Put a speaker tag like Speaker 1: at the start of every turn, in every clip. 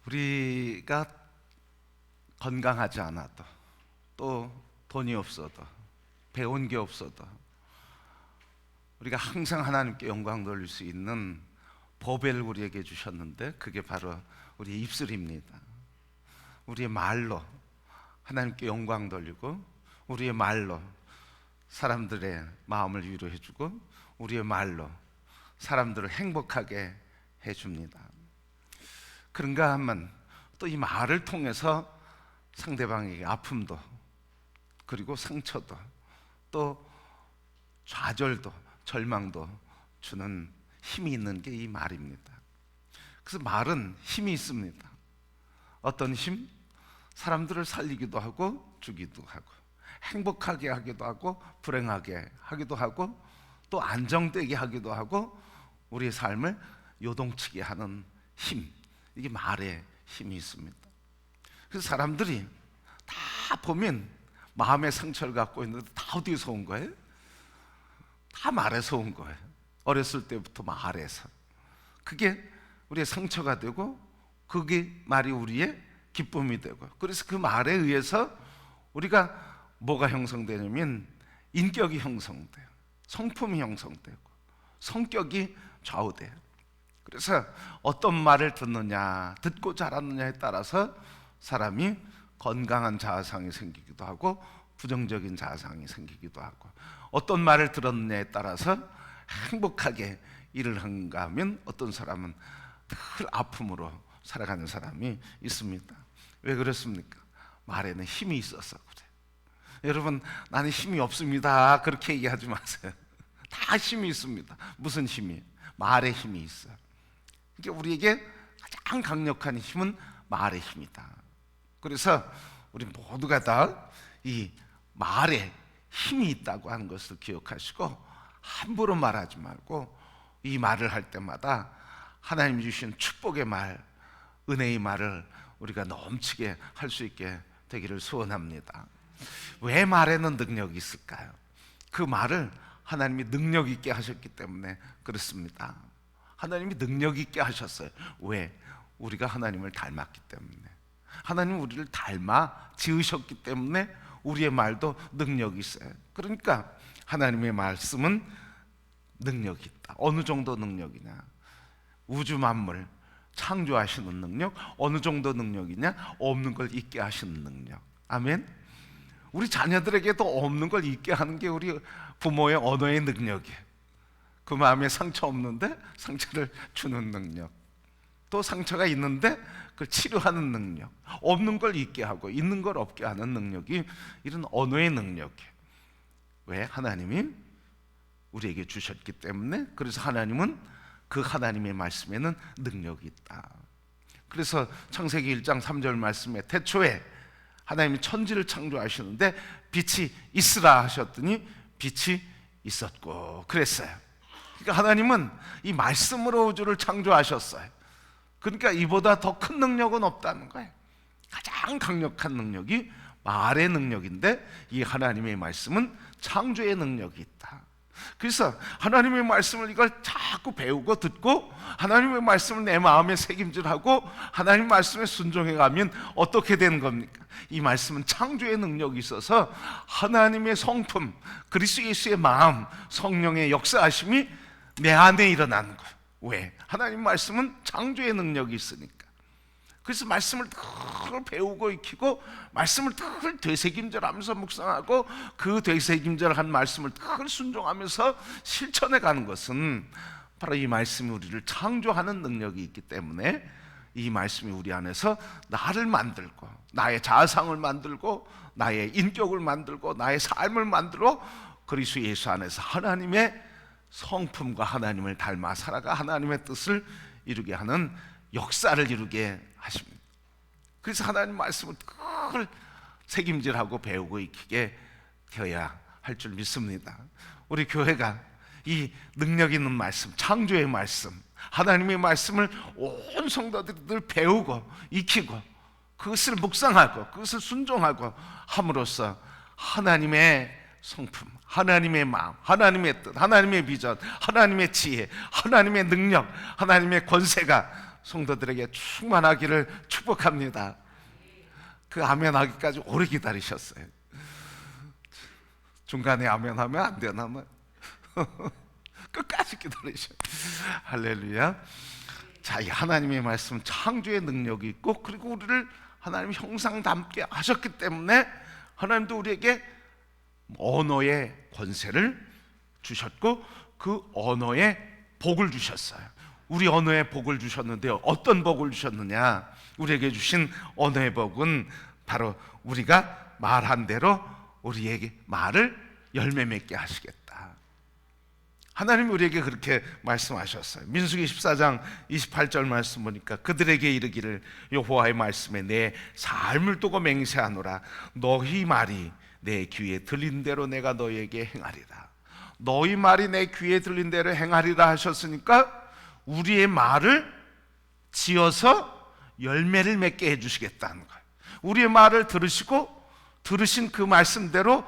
Speaker 1: 우리가 건강하지 않아도, 또 돈이 없어도, 배운 게 없어도 우리가 항상 하나님께 영광 돌릴 수 있는 보배를 우리에게 주셨는데, 그게 바로 우리의 입술입니다. 우리의 말로 하나님께 영광 돌리고, 우리의 말로 사람들의 마음을 위로해주고, 우리의 말로 사람들을 행복하게 해줍니다. 그런가 하면 또 이 말을 통해서 상대방에게 아픔도, 그리고 상처도, 또 좌절도, 절망도 주는 힘이 있는 게 이 말입니다. 그래서 말은 힘이 있습니다. 어떤 힘? 사람들을 살리기도 하고 죽이기도 하고, 행복하게 하기도 하고 불행하게 하기도 하고, 또 안정되게 하기도 하고, 우리의 삶을 요동치게 하는 힘, 이게 말에 힘이 있습니다. 그래서 사람들이 다 보면 마음의 상처를 갖고 있는데 다 어디서 온 거예요? 다 말에서 온 거예요. 어렸을 때부터 말에서. 그게 우리의 상처가 되고, 그게 말이 우리의 기쁨이 되고, 그래서 그 말에 의해서 우리가 뭐가 형성되냐면 인격이 형성돼요. 성품이 형성되고 성격이 좌우돼요. 그래서 어떤 말을 듣느냐, 듣고 자랐느냐에 따라서 사람이 건강한 자아상이 생기기도 하고 부정적인 자아상이 생기기도 하고, 어떤 말을 들었느냐에 따라서 행복하게 일을 한가 하면 어떤 사람은 늘 아픔으로 살아가는 사람이 있습니다. 왜 그렇습니까? 말에는 힘이 있어서 그래요. 여러분, 나는 힘이 없습니다 그렇게 얘기하지 마세요. 다 힘이 있습니다. 무슨 힘이? 말에 힘이 있어요. 그러니까 우리에게 가장 강력한 힘은 말의 힘이다. 그래서 우리 모두가 다 이 말에 힘이 있다고 하는 것을 기억하시고, 함부로 말하지 말고 이 말을 할 때마다 하나님이 주신 축복의 말, 은혜의 말을 우리가 넘치게 할 수 있게 되기를 소원합니다. 왜 말에는 능력이 있을까요? 그 말을 하나님이 능력 있게 하셨기 때문에 그렇습니다. 하나님이 능력 있게 하셨어요. 왜? 우리가 하나님을 닮았기 때문에. 하나님 우리를 닮아 지으셨기 때문에 우리의 말도 능력이 있어요. 그러니까 하나님의 말씀은 능력이 있다. 어느 정도 능력이냐? 우주 만물 창조하시는 능력. 어느 정도 능력이냐? 없는 걸 있게 하시는 능력. 아멘. 우리 자녀들에게도 없는 걸 있게 하는 게 우리 부모의 언어의 능력이에요. 그 마음에 상처 없는데 상처를 주는 능력, 또 상처가 있는데 그걸 치료하는 능력, 없는 걸 있게 하고 있는 걸 없게 하는 능력이 이런 언어의 능력이에요. 왜? 하나님이 우리에게 주셨기 때문에. 그래서 하나님은 그 하나님의 말씀에는 능력이 있다. 그래서 창세기 1장 3절 말씀에 태초에 하나님이 천지를 창조하시는데 빛이 있으라 하셨더니 빛이 있었고 그랬어요. 그러니까 하나님은 이 말씀으로 우주를 창조하셨어요. 그러니까 이보다 더 큰 능력은 없다는 거예요. 가장 강력한 능력이 말의 능력인데, 이 하나님의 말씀은 창조의 능력이 있다. 그래서 하나님의 말씀을 이걸 자꾸 배우고 듣고 하나님의 말씀을 내 마음에 새김질하고 하나님 말씀에 순종해가면 어떻게 되는 겁니까? 이 말씀은 창조의 능력이 있어서 하나님의 성품, 그리스도 예수의 마음, 성령의 역사하심이 내 안에 일어나는 거예요. 왜? 하나님 말씀은 창조의 능력이 있으니까. 그래서 말씀을 늘 배우고 익히고 말씀을 늘 되새김질하면서 묵상하고, 그 되새김질한 말씀을 늘 순종하면서 실천해 가는 것은 바로 이 말씀이 우리를 창조하는 능력이 있기 때문에, 이 말씀이 우리 안에서 나를 만들고 나의 자아상을 만들고 나의 인격을 만들고 나의 삶을 만들어 그리스도 예수 안에서 하나님의 성품과 하나님을 닮아 살아가 하나님의 뜻을 이루게 하는 역사를 이루게 하십니다. 그래서 하나님 말씀을 늘 책임질하고 배우고 익히게 되어야 할 줄 믿습니다. 우리 교회가 이 능력 있는 말씀, 창조의 말씀, 하나님의 말씀을 온 성도들이 늘 배우고 익히고 그것을 묵상하고 그것을 순종하고 함으로써 하나님의 성품, 하나님의 마음, 하나님의 뜻, 하나님의 비전, 하나님의 지혜, 하나님의 능력, 하나님의 권세가 성도들에게 충만하기를 축복합니다. 그 아멘 하기까지 오래 기다리셨어요. 중간에 아멘 하면 안 되나? 끝까지 기다리셔. 할렐루야. 자, 이 하나님의 말씀 창조의 능력이 있고, 그리고 우리를 하나님 형상 닮게 하셨기 때문에 하나님도 우리에게 언어의 권세를 주셨고 그 언어에 복을 주셨어요. 우리 언어에 복을 주셨는데요, 어떤 복을 주셨느냐? 우리에게 주신 언어의 복은 바로 우리가 말한 대로 우리에게 말을 열매 맺게 하시겠다. 하나님이 우리에게 그렇게 말씀하셨어요. 민수기 14장 28절 말씀 보니까 그들에게 이르기를 여호와의 말씀에 내 삶을 두고 맹세하노라. 너희 말이 내 귀에 들린 대로 내가 너희에게 행하리라. 너희 말이 내 귀에 들린 대로 행하리라 하셨으니까 우리의 말을 지어서 열매를 맺게 해주시겠다는 거예요. 우리의 말을 들으시고 들으신 그 말씀대로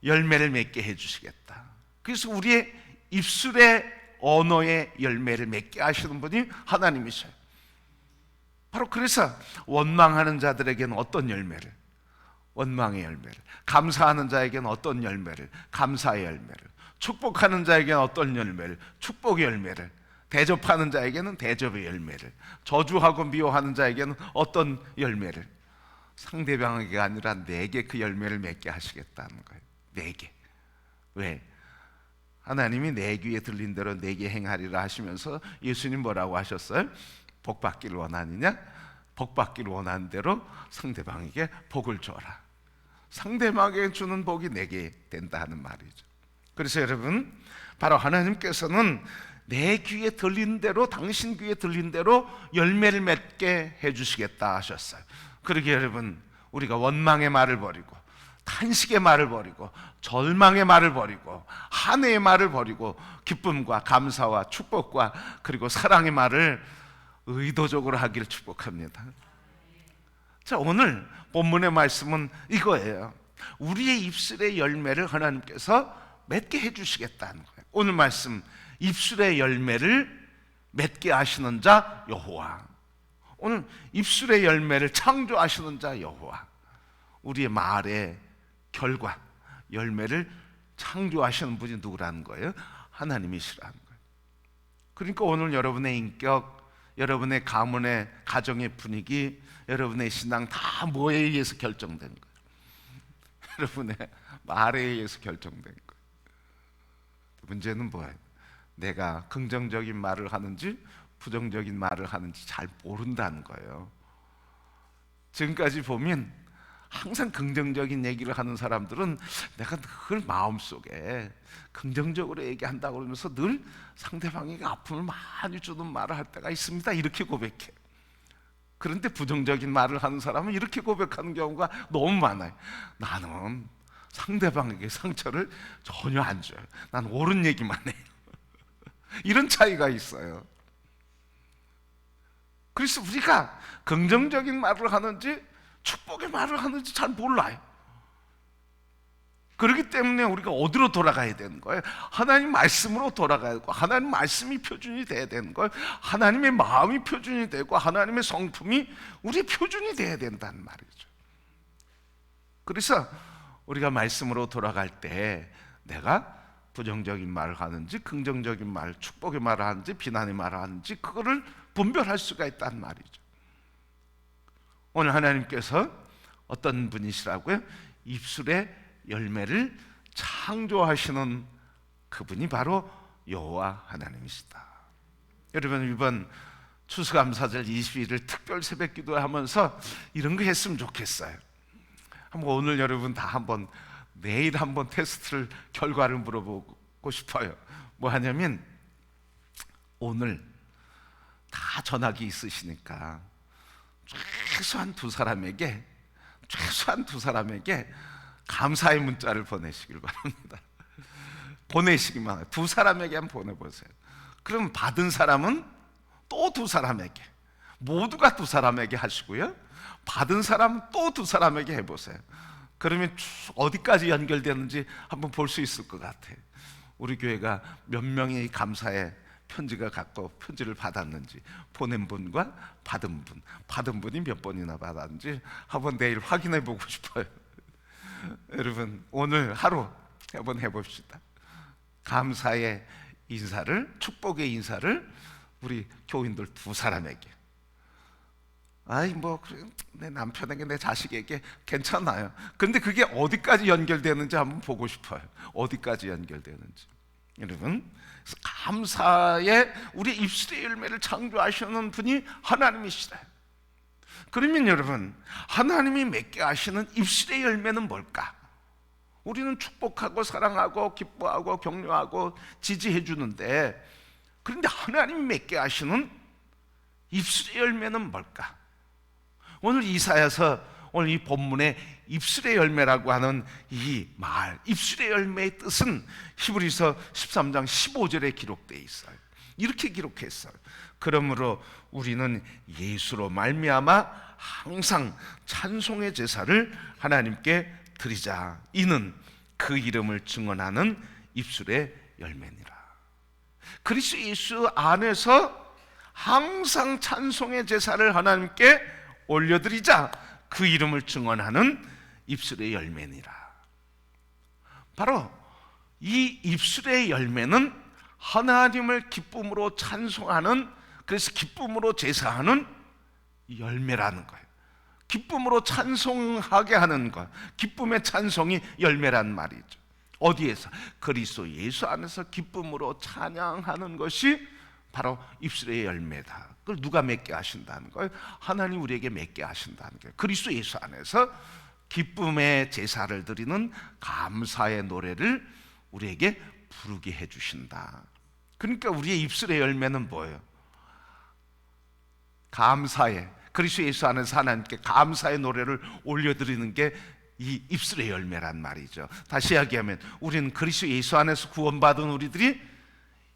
Speaker 1: 열매를 맺게 해주시겠다. 그래서 우리의 입술의 언어의 열매를 맺게 하시는 분이 하나님이셔요. 바로 그래서 원망하는 자들에게는 어떤 열매를? 원망의 열매를. 감사하는 자에게는 어떤 열매를? 감사의 열매를. 축복하는 자에게는 어떤 열매를? 축복의 열매를. 대접하는 자에게는 대접의 열매를. 저주하고 미워하는 자에게는 어떤 열매를? 상대방에게 아니라 내게 그 열매를 맺게 하시겠다는 거예요. 내게. 왜? 하나님이 내 귀에 들린 대로 내게 행하리라 하시면서 예수님 뭐라고 하셨어요? 복 받기를 원하느냐? 복 받기를 원하는 대로 상대방에게 복을 줘라. 상대방에게 주는 복이 내게 된다 하는 말이죠. 그래서 여러분, 바로 하나님께서는 내 귀에 들린 대로, 당신 귀에 들린 대로 열매를 맺게 해주시겠다 하셨어요. 그러기에 여러분, 우리가 원망의 말을 버리고 탄식의 말을 버리고 절망의 말을 버리고 한해의 말을 버리고 기쁨과 감사와 축복과 그리고 사랑의 말을 의도적으로 하기를 축복합니다. 자, 오늘 본문의 말씀은 이거예요. 우리의 입술의 열매를 하나님께서 맺게 해주시겠다는 거예요. 오늘 말씀, 입술의 열매를 맺게 하시는 자 여호와. 오늘 입술의 열매를 창조하시는 자 여호와. 우리의 말의 결과, 열매를 창조하시는 분이 누구라는 거예요? 하나님이시라는 거예요. 그러니까 오늘 여러분의 인격, 여러분의 가문의 가정의 분위기, 여러분의 신앙 다 뭐에 의해서 결정된 거예요? 여러분의 말에 의해서 결정된 거예요. 문제는 뭐예요? 내가 긍정적인 말을 하는지 부정적인 말을 하는지 잘 모른다는 거예요. 지금까지 보면 항상 긍정적인 얘기를 하는 사람들은 내가 늘 마음속에 긍정적으로 얘기한다고 그러면서 늘 상대방에게 아픔을 많이 주는 말을 할 때가 있습니다. 이렇게 고백해. 그런데 부정적인 말을 하는 사람은 이렇게 고백하는 경우가 너무 많아요. 나는 상대방에게 상처를 전혀 안 줘요. 난 옳은 얘기만 해요. 이런 차이가 있어요. 그래서 우리가 긍정적인 말을 하는지 축복의 말을 하는지 잘 몰라요. 그렇기 때문에 우리가 어디로 돌아가야 되는 거예요? 하나님 말씀으로 돌아가야 되고, 하나님 말씀이 표준이 돼야 되는 거예요. 하나님의 마음이 표준이 되고 하나님의 성품이 우리의 표준이 돼야 된다는 말이죠. 그래서 우리가 말씀으로 돌아갈 때 내가 부정적인 말을 하는지 긍정적인 말, 축복의 말을 하는지 비난의 말을 하는지 그거를 분별할 수가 있다는 말이죠. 오늘 하나님께서 어떤 분이시라고요? 입술의 열매를 창조하시는 그분이 바로 여호와 하나님이시다. 여러분, 이번 추수감사절 20일을 특별 새벽 기도하면서 이런 거 했으면 좋겠어요. 한번 오늘 여러분 다 한번 내일 한번 테스트를 결과를 물어보고 싶어요. 뭐 하냐면 오늘 다 전화기 있으시니까 최소한 두 사람에게 감사의 문자를 보내시길 바랍니다. 보내시기만 해요. 두 사람에게 한번 보내보세요. 그럼 받은 사람은 또 두 사람에게, 모두가 두 사람에게 하시고요, 받은 사람은 또 두 사람에게 해보세요. 그러면 어디까지 연결되는지 한번 볼 수 있을 것 같아요. 우리 교회가 몇 명이 감사의 편지가 갔고 편지를 받았는지, 보낸 분과 받은 분이 몇 번이나 받았는지 한번 내일 확인해 보고 싶어요. 여러분, 오늘 하루 한번 해봅시다. 감사의 인사를, 축복의 인사를 우리 교인들 두 사람에게, 내 남편에게, 내 자식에게 괜찮아요. 근데 그게 어디까지 연결되는지 한번 보고 싶어요. 어디까지 연결되는지. 여러분, 감사의 우리 입술의 열매를 창조하시는 분이 하나님이시다. 그러면 여러분, 하나님이 맺게 하시는 입술의 열매는 뭘까? 우리는 축복하고 사랑하고 기뻐하고 격려하고 지지해 주는데, 그런데 하나님이 맺게 하시는 입술의 열매는 뭘까? 오늘 이사야서, 오늘 이 본문의 입술의 열매라고 하는 이 말, 입술의 열매의 뜻은 히브리서 13장 15절에 기록되어 있어요. 이렇게 기록했어요. 그러므로 우리는 예수로 말미암아 항상 찬송의 제사를 하나님께 드리자. 이는 그 이름을 증언하는 입술의 열매니라. 그리스도 예수 안에서 항상 찬송의 제사를 하나님께 올려드리자. 그 이름을 증언하는 입술의 열매니라. 바로 이 입술의 열매는 하나님을 기쁨으로 찬송하는, 그래서 기쁨으로 제사하는 열매라는 거예요. 기쁨으로 찬송하게 하는 것, 기쁨의 찬송이 열매란 말이죠. 어디에서? 그리스도 예수 안에서 기쁨으로 찬양하는 것이 바로 입술의 열매다. 그걸 누가 맺게 하신다는 거예요? 하나님 우리에게 맺게 하신다는 거예요. 그리스도 예수 안에서 기쁨의 제사를 드리는 감사의 노래를 우리에게 부르게 해주신다. 그러니까 우리의 입술의 열매는 뭐예요? 감사의, 그리스도 예수 안에서 하나님께 감사의 노래를 올려드리는 게 이 입술의 열매란 말이죠. 다시 이야기하면 우리는 그리스도 예수 안에서 구원받은 우리들이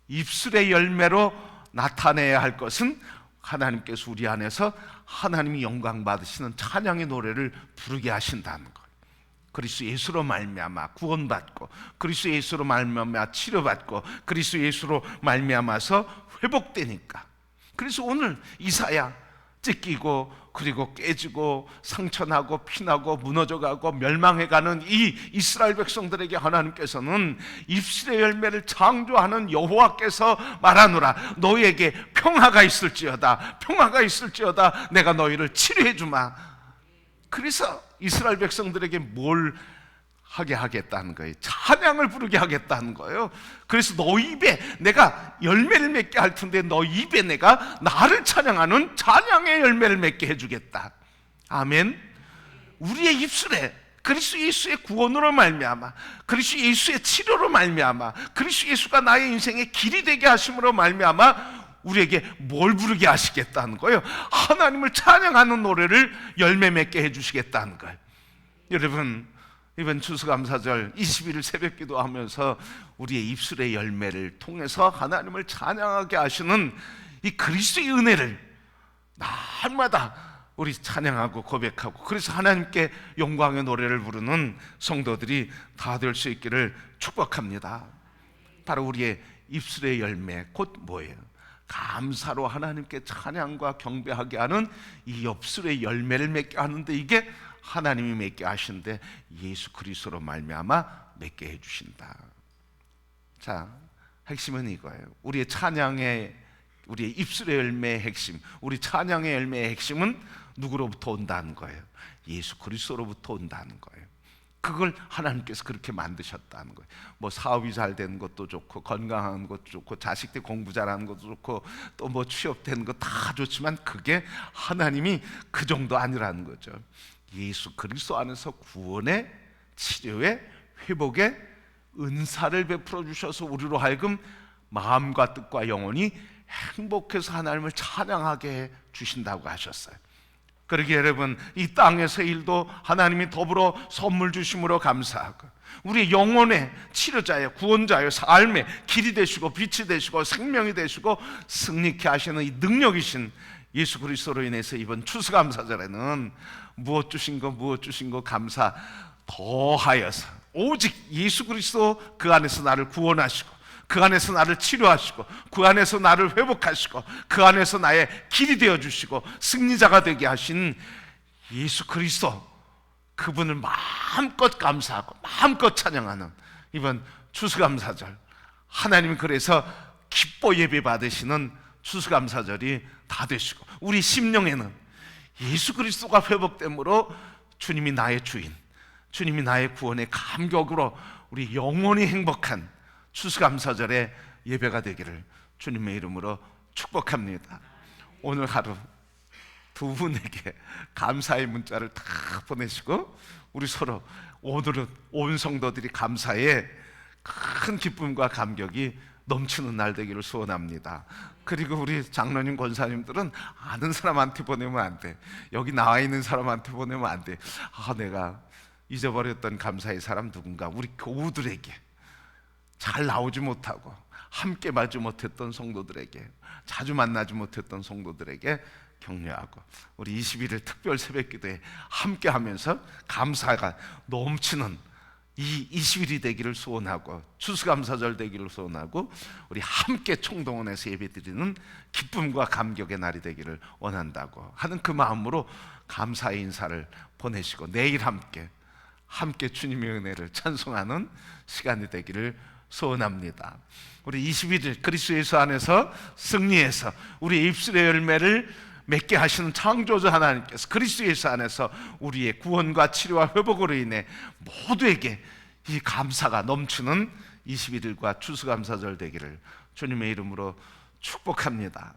Speaker 1: 입술의 열매로 나타내야 할 것은 하나님께서 우리 안에서 하나님이 영광 받으시는 찬양의 노래를 부르게 하신다는 거예요. 그리스도 예수로 말미암아 구원받고, 그리스도 예수로 말미암아 치료받고, 그리스도 예수로 말미암아서 회복되니까. 그래서 오늘 이사야 찢기고 그리고 깨지고 상처나고 피나고 무너져가고 멸망해가는 이 이스라엘 백성들에게 하나님께서는 입술의 열매를 창조하는 여호와께서 말하노라. 너희에게 평화가 있을지어다, 평화가 있을지어다. 내가 너희를 치료해 주마. 그래서 이스라엘 백성들에게 뭘 하게 하겠다는 거예요? 찬양을 부르게 하겠다는 거예요. 그래서 너희 입에 내가 열매를 맺게 할 텐데 너희 입에 내가 나를 찬양하는 찬양의 열매를 맺게 해주겠다. 아멘. 우리의 입술에 그리스도 예수의 구원으로 말미암아, 그리스도 예수의 치료로 말미암아, 그리스도 예수가 나의 인생의 길이 되게 하심으로 말미암아 우리에게 뭘 부르게 하시겠다는 거예요? 하나님을 찬양하는 노래를 열매 맺게 해주시겠다는 거예요. 여러분, 이번 추수감사절 21일 새벽기도 하면서 우리의 입술의 열매를 통해서 하나님을 찬양하게 하시는 이 그리스도의 은혜를 날마다 우리 찬양하고 고백하고, 그래서 하나님께 영광의 노래를 부르는 성도들이 다 될 수 있기를 축복합니다. 바로 우리의 입술의 열매 곧 뭐예요? 감사로 하나님께 찬양과 경배하게 하는 이 입술의 열매를 맺게 하는데, 이게 하나님이 맺게 하신데 예수 그리스도로 말미암아 맺게 해주신다. 자, 핵심은 이거예요. 우리의 찬양의, 우리의 입술의 열매의 핵심, 우리 찬양의 열매의 핵심은 누구로부터 온다는 거예요? 예수 그리스도로부터 온다는 거예요. 그걸 하나님께서 그렇게 만드셨다는 거예요. 뭐 사업이 잘 되는 것도 좋고, 건강한 것도 좋고, 자식들 공부 잘하는 것도 좋고, 또 뭐 취업되는 거 다 좋지만 그게 하나님이 그 정도 아니라는 거죠. 예수 그리스도 안에서 구원의, 치료의, 회복의 은사를 베풀어 주셔서 우리로 하여금 마음과 뜻과 영혼이 행복해서 하나님을 찬양하게 해 주신다고 하셨어요. 그러기에 여러분, 이 땅에서 일도 하나님이 더불어 선물 주심으로 감사하고, 우리 영혼의 치료자여, 구원자여, 삶의 길이 되시고 빛이 되시고 생명이 되시고 승리케 하시는 이 능력이신 예수 그리스도로 인해서 이번 추수감사절에는 무엇 주신 거 감사 더하여서 오직 예수 그리스도 그 안에서 나를 구원하시고 그 안에서 나를 치료하시고 그 안에서 나를 회복하시고 그 안에서 나의 길이 되어주시고 승리자가 되게 하신 예수 그리스도, 그분을 마음껏 감사하고 마음껏 찬양하는 이번 추수감사절, 하나님 그래서 기뻐 예배 받으시는 추수감사절이 다 되시고, 우리 심령에는 예수 그리스도가 회복됨으로 주님이 나의 주인, 주님이 나의 구원의 감격으로 우리 영원히 행복한 추수감사절의 예배가 되기를 주님의 이름으로 축복합니다. 오늘 하루 두 분에게 감사의 문자를 다 보내시고 우리 서로 오늘은 온 성도들이 감사에 큰 기쁨과 감격이 넘치는 날 되기를 소원합니다. 그리고 우리 장로님, 권사님들은 아는 사람한테 보내면 안 돼. 여기 나와 있는 사람한테 보내면 안 돼. 내가 잊어버렸던 감사의 사람 누군가, 우리 교우들에게, 잘 나오지 못하고 함께 말지 못했던 성도들에게, 자주 만나지 못했던 성도들에게 격려하고, 우리 21일 특별 새벽기도에 함께 하면서 감사가 넘치는 이 20일이 되기를 소원하고, 추수감사절 되기를 소원하고, 우리 함께 총동원해서 예배드리는 기쁨과 감격의 날이 되기를 원한다고 하는 그 마음으로 감사의 인사를 보내시고, 내일 함께 주님의 은혜를 찬송하는 시간이 되기를 소원합니다. 우리 21일 그리스도 예수 안에서 승리해서 우리 입술의 열매를 맺게 하시는 창조주 하나님께서 그리스도 예수 안에서 우리의 구원과 치료와 회복으로 인해 모두에게 이 감사가 넘치는 21일과 추수감사절 되기를 주님의 이름으로 축복합니다.